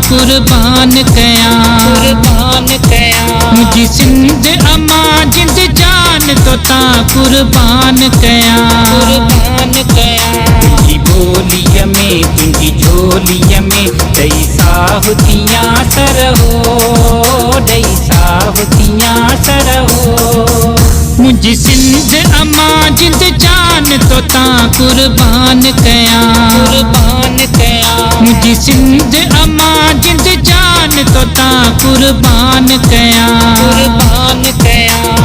कुर्बान कया मुझी सिंध अम्मा जिंद जान तो ता कुर्बान कया तुझी बोलिय में तुझी झोलिय में दई साहुतियां सरहो दई साहुतियां सरहो मुझी सिंध अम्मा जिंद जान तो ता कुर्बान कया मुझी सिंध अम्मा जिंद जान तो ता कुर्बान कया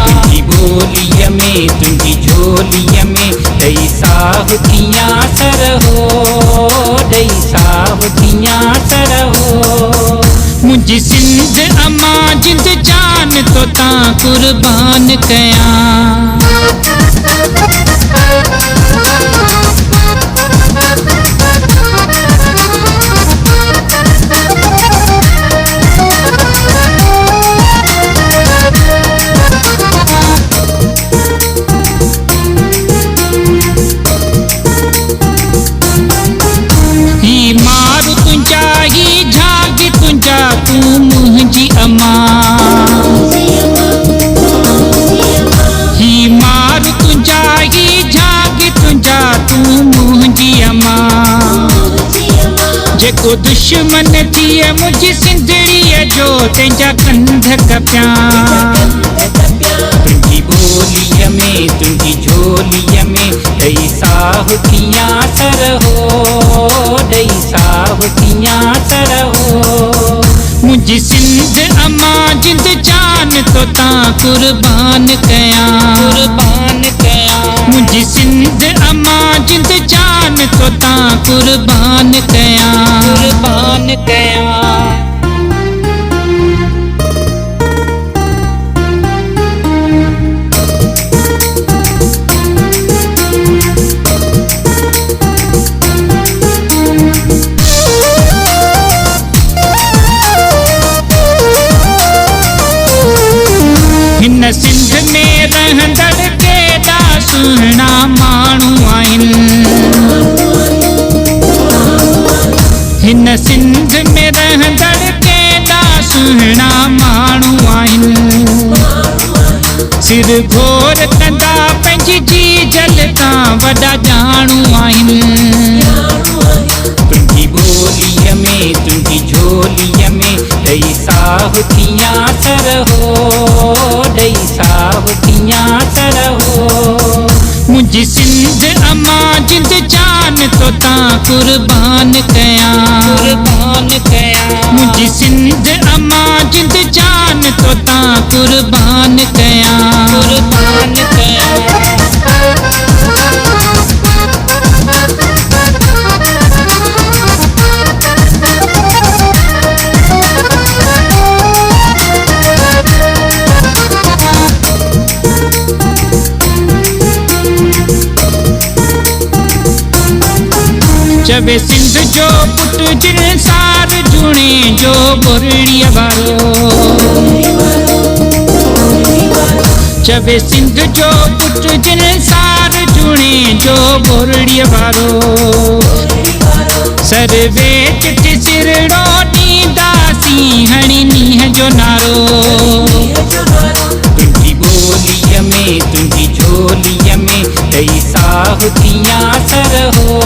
तुझी बोलिय में तुझी झोलिय में दई साहुतियां सरहो दई साहुतियां सरहो मुझी सिंध अम्मा जिंद जान तो ता कुर्बान कया जेको दुश्मन थिए मुझी सिंधड़ीअ जो तंहिंजा कंध कपिया तुझी बोलीअ में तुझी झोलीअ में दई साहुतियां सरहो दई साहुतियां सरहो मुझी सिंध अम्मा जिंद जान तो ता कुर्बान कया मुझी सिंध अम्मा जिंद जान तो ता कुर्बान कया हिन सिंध में रहंदड़ केॾा सुहिणा माण्हू आहिनि हिन सिंध में रहंदड़ केॾा सुहिणा माण्हू आहिनि सिर घोर कंदा पंहिंजी जी जल खां वॾा ॼाणू आहिनि तुझी बोलीअ में तुझी झोलीअ में दई साहुतियां सरहो दई साहुतियां सरहो मुझी सिंध अम्मा जिंद जान तो ता कुर्बान कया मुझी सिंध अम्मा जिंद जान तो ता कुर्बान कया चवे सिंध जो पुट जिन सार जुणे जो बुरड़ीअ वारो चवे सिंध जो पुट जिन सार जुणे जो बुरड़ीअ वारो सर्वे चिट सिरड़ो ॾींदासी हणी नीह जो नारो तुझी बोलीअ में तुझी झोलीअ में दई साहुतियां सरहो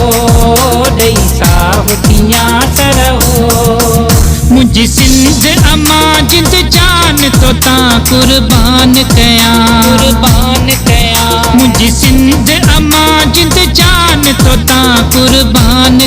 दई साहुतियां सरहो मुझी सिंध अम्मा जिंद जान तो ता कुर्बान कया मुझी सिंध अम्मा जिंद जान तो ता कुर्बान